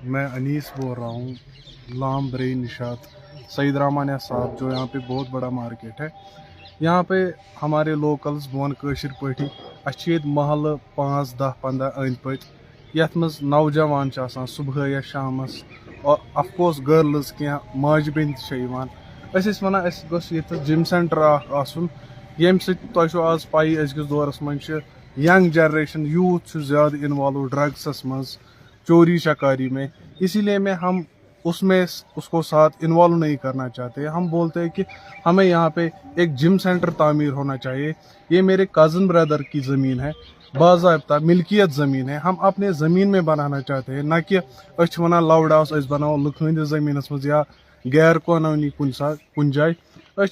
मैं अनीस बोल रहा हूँ, लाम बरे निशात सईद रहमान साहब, जो यहाँ पे बहुत बड़ा मार्केट है। यहाँ पे हमारे लोकल्स बोन कशिर पटी अच्छे महल 5, 10, 15 अंद पत यथ मज नौजवान सुबह या शाम और अफकोर्स गर्ल्स क्या माज बेन वन जिम सेंटर आसन ये आज पाई अजकिस दौरस मज यंग जनरेशन यूथ ज़्यादा इन्वॉल्व ड्रग्स मज चोरी चकारी में, इसीलिए हम उसको साथ इन्वॉल्व नहीं करना चाहते। हम बोलते हैं कि हमें यहाँ पे एक जिम सेंटर तामीर होना चाहिए। ये मेरे कज़न ब्रदर की ज़मीन है, बाज़ाब्ता मिल्कियत ज़मीन है। हम अपने ज़मीन में बनाना चाहते हैं, ना कि वन लवडास बनाओ लुक ज़मीन मज या गैर कानूनी कुन जाए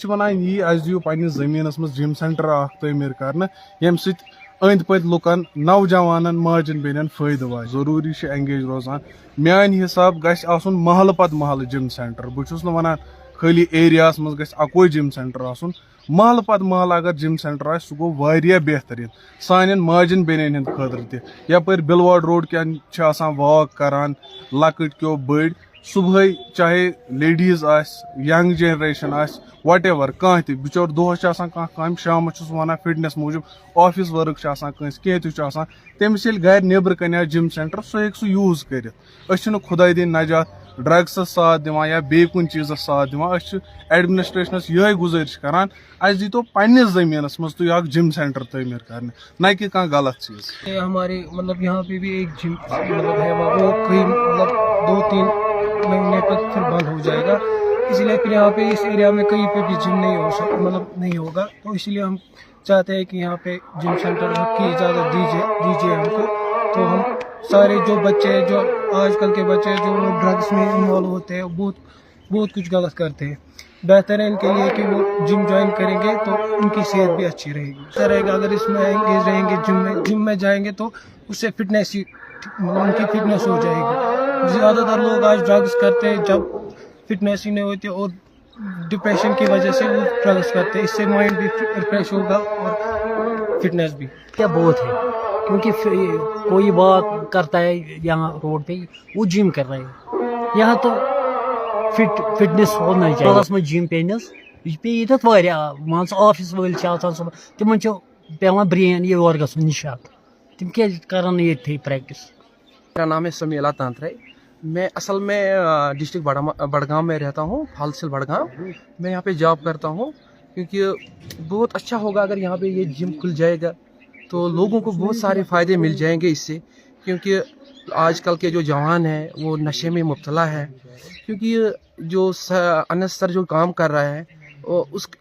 वन यी दियो पन्निस ज़मीन मज जिम सेंटर तमीर कर यम अंद पत लुकन नौजवान माजन बेन फायद वा जरूरी एंगेज रोजान। मान हिसाब गस आसुन महल पत महल जिम सेंटर। बहुस वन खाली एरिया मज गस अकोई जिम सेंटर आसुन, महल पत महल अगर जिम सेंटर आ सह गो वारिया बेहतरीन सान माजन बेन हंद खतर तह। यपर बिलवाड़ रोड क्या वॉक करान लकट क्यों बड़ सुबह चाहे ladies young generation what ever कह बिचौर दोहस कम शाम वन फिटनेस मूजूब ऑफिस वर्क कह तमिस गर नबर कन जिम सेंटर सह हेक यूज कर। खुदा दिन नजात ड्रग्स साथ दिवान या बे कुन चीज़ साथ दिवान। एडमिनिस्ट्रेशनस यह गुजारिश करान दीतो पन्निस ज़मीनस मज तुम जिम सेंटर तमीर कर, न कि गलत चीज़। हमारे मतलब यहाँ पे भी एक जिम मतलब है, वो कहीं मतलब 2-3 महीने तक फिर बंद हो जाएगा। इसलिए फिर यहाँ पे इस एरिया में कहीं पे भी जिम नहीं हो मतलब नहीं होगा। तो इसलिए हम चाहते हैं कि यहाँ पे जिम सेंटर की इजाज़त दीजिए हमको। तो हम सारे जो बच्चे हैं, जो आजकल के बच्चे जो ड्रग्स में इन्वॉल्व होते हैं, बहुत कुछ गलत करते हैं। बेहतर है इनके लिए कि वो जिम ज्वाइन करेंगे तो उनकी सेहत भी अच्छी रहेगी। अच्छा रहेगा अगर इसमें एंगेज रहेंगे, जिम में जाएंगे तो उससे फिटनेस ही मतलब उनकी फिटनेस हो जाएगी। ज़्यादातर लोग आज ड्रग्स करते हैं जब फिटनेस ही नहीं होती, और डिप्रेशन की वजह से वो ड्रग्स करते हैं। इससे माइंड भी रिफ्रेश होगा और फिटनेस भी। क्या बहुत है, क्योंकि कोई बात करता है यहाँ रोड पे वो जिम कर रहे हैं। यहाँ तो फिटनेस होना चाहिए जिम पेनस पे मान ऑफिस वल तिमन पेवान ब्रेन योर गन निशात, तिम क्या करान ये प्रैक्टिस। मेरा नाम है समीला तांत्रे। मैं असल में डिस्ट्रिक्ट बड़गांव में रहता हूँ, फालसिल बड़गांव। मैं यहाँ पे जॉब करता हूँ, क्योंकि बहुत अच्छा होगा अगर यहाँ पे ये जिम खुल जाएगा तो लोगों को बहुत सारे फ़ायदे मिल जाएंगे इससे। क्योंकि आजकल के जो जवान हैं वो नशे में मुब्तला है, क्योंकि जो अनसर जो काम कर रहा है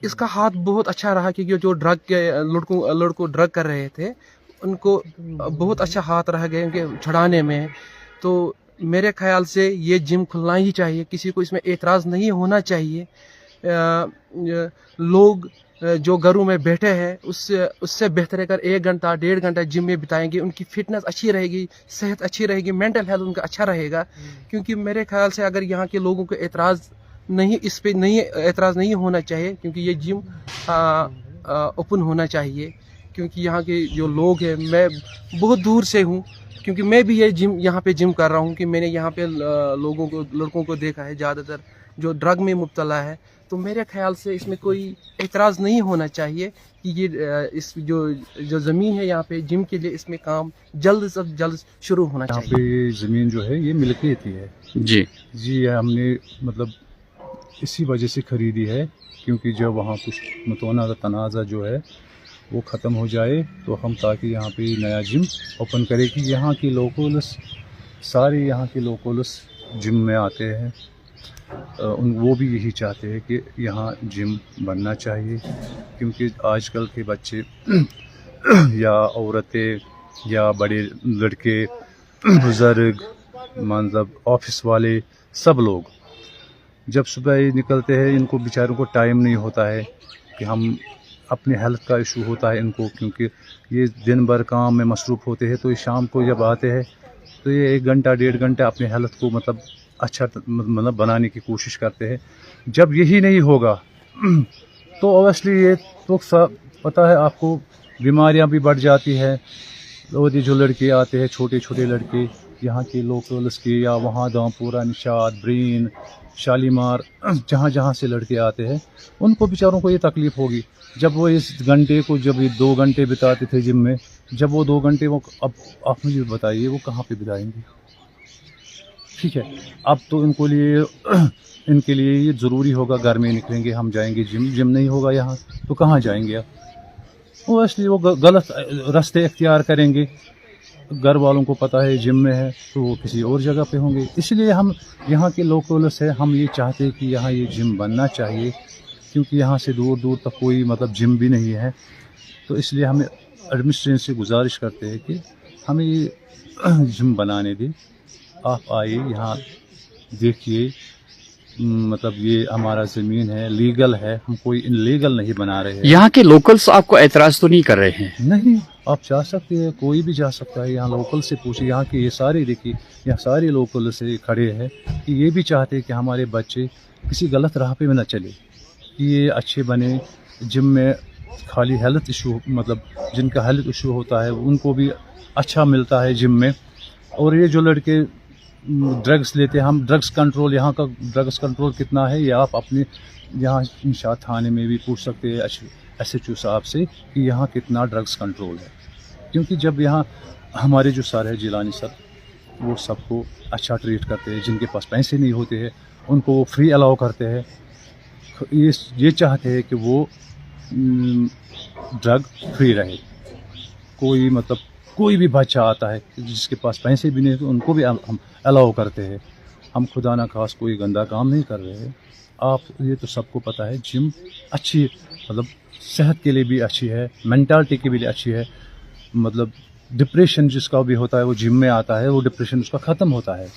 इसका हाथ बहुत अच्छा रहा। क्योंकि जो ड्रग के लड़कों ड्रग कर रहे थे उनको बहुत अच्छा हाथ रह गए उनके छुड़ाने में। तो मेरे ख्याल से ये जिम खुलना ही चाहिए, किसी को इसमें एतराज़ नहीं होना चाहिए। लोग जो घरों में बैठे हैं उससे बेहतर अगर 1 घंटा 1.5 घंटा जिम में बिताएंगे, उनकी फिटनेस अच्छी रहेगी, सेहत अच्छी रहेगी, मेंटल हेल्थ उनका अच्छा रहेगा। क्योंकि मेरे ख्याल से अगर यहाँ के लोगों को इस पे एतराज़ नहीं होना चाहिए, क्योंकि ये जिम ओपन होना चाहिए। क्योंकि यहाँ के जो लोग हैं, मैं बहुत दूर से हूँ, क्योंकि मैं भी यहाँ पे जिम कर रहा हूँ कि मैंने यहाँ पे लड़कों को देखा है ज़्यादातर जो ड्रग में मुब्तला है। तो मेरे ख्याल से इसमें कोई एतराज़ नहीं होना चाहिए कि ये इस जो ज़मीन है यहाँ पे जिम के लिए, इसमें काम जल्द से जल्द शुरू होना चाहिए। यहाँ पे ज़मीन जो है ये मिल्कियत ही है जी हमने मतलब इसी वजह से ख़रीदी है, क्योंकि जब वहाँ कुछ तनाज़ा जो है वो ख़त्म हो जाए तो हम ताकि यहाँ पे नया जिम ओपन करें कि यहाँ की लोकल्स सारे यहाँ के लोकल्स जिम में आते हैं। वो भी यही चाहते हैं कि यहाँ जिम बनना चाहिए, क्योंकि आजकल के बच्चे या औरतें या बड़े लड़के बुज़ुर्ग मतलब ऑफिस वाले सब लोग जब सुबह निकलते हैं, इनको बेचारों को टाइम नहीं होता है कि हम अपने हेल्थ का इशू होता है इनको, क्योंकि ये दिन भर काम में मसरूफ़ होते हैं। तो ये शाम को जब आते हैं तो ये 1 घंटा 1.5 घंटा अपने हेल्थ को मतलब अच्छा मतलब बनाने की कोशिश करते हैं। जब यही नहीं होगा तो ऑब्वियसली ये तो सब पता है आपको, बीमारियां भी बढ़ जाती है। और ये जो लड़के आते हैं छोटे छोटे लड़के यहाँ के लोकल्स के या वहाँ दामपुरा, निशात, ब्रेन, शालीमार, जहाँ जहाँ से लड़के आते हैं, उनको बेचारों को ये तकलीफ़ होगी। जब वो इस घंटे को, जब ये 2 घंटे बिताते थे जिम में, जब वो 2 घंटे वो, अब आप मुझे बताइए वो कहाँ पे बिताएंगे? ठीक है, अब तो इनके लिए ये ज़रूरी होगा, घर में निकलेंगे हम जाएंगे जिम नहीं होगा यहाँ तो कहाँ जाएंगे अब? वो इसलिए वो गलत रास्ते इख्तियार करेंगे। घर वालों को पता है जिम में है तो वो किसी और जगह पे होंगे। इसलिए हम यहाँ के लोकल्स हैं, हम ये चाहते हैं कि यहाँ ये जिम बनना चाहिए, क्योंकि यहाँ से दूर दूर तक कोई मतलब जिम भी नहीं है। तो इसलिए हमें एडमिनिस्ट्रेशन से गुजारिश करते हैं कि हमें ये जिम बनाने दें। आप आइए यहाँ देखिए, मतलब ये हमारा ज़मीन है, लीगल है, हम कोई इनलीगल नहीं बना रहे हैं। यहाँ के लोकल्स आपको एतराज़ तो नहीं कर रहे हैं? नहीं, आप जा सकते हैं, कोई भी जा सकता है। यहाँ लोकल से पूछिए, यहाँ के ये सारे देखिए, यहाँ सारे लोकल से खड़े हैं कि ये भी चाहते हैं कि हमारे बच्चे किसी गलत राह पे न चले, कि ये अच्छे बने। जिम में खाली हेल्थ इशू, मतलब जिनका हेल्थ इशू होता है उनको भी अच्छा मिलता है जिम में। और ये जो लड़के ड्रग्स लेते हैं, हम ड्रग्स कंट्रोल, यहाँ का ड्रग्स कंट्रोल कितना है ये आप अपने यहाँ निशात थाने में भी पूछ सकते हैं SHO साहब से कि यहाँ कितना ड्रग्स कंट्रोल है। क्योंकि जब यहाँ हमारे जो सर है जिलानी सर, वो सबको अच्छा ट्रीट करते हैं। जिनके पास पैसे नहीं होते हैं उनको वो फ्री अलाउ करते हैं। ये चाहते हैं कि वो ड्रग फ्री रहे। कोई मतलब कोई भी बच्चा आता है जिसके पास पैसे भी नहीं तो उनको भी हम अलाउ करते हैं। हम खुदा ना खास कोई गंदा काम नहीं कर रहे हैं। आप ये तो सबको पता है, जिम अच्छी, मतलब सेहत के लिए भी अच्छी है, मेंटालिटी के लिए अच्छी है। मतलब डिप्रेशन जिसका भी होता है वो जिम में आता है, वो डिप्रेशन उसका ख़त्म होता है।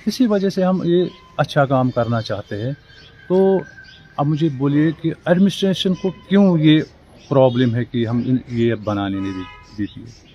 इसी वजह से हम ये अच्छा काम करना चाहते हैं। तो अब मुझे बोलिए कि एडमिनिस्ट्रेशन को क्यों ये प्रॉब्लम है कि हम ये बनाने नहीं देती है?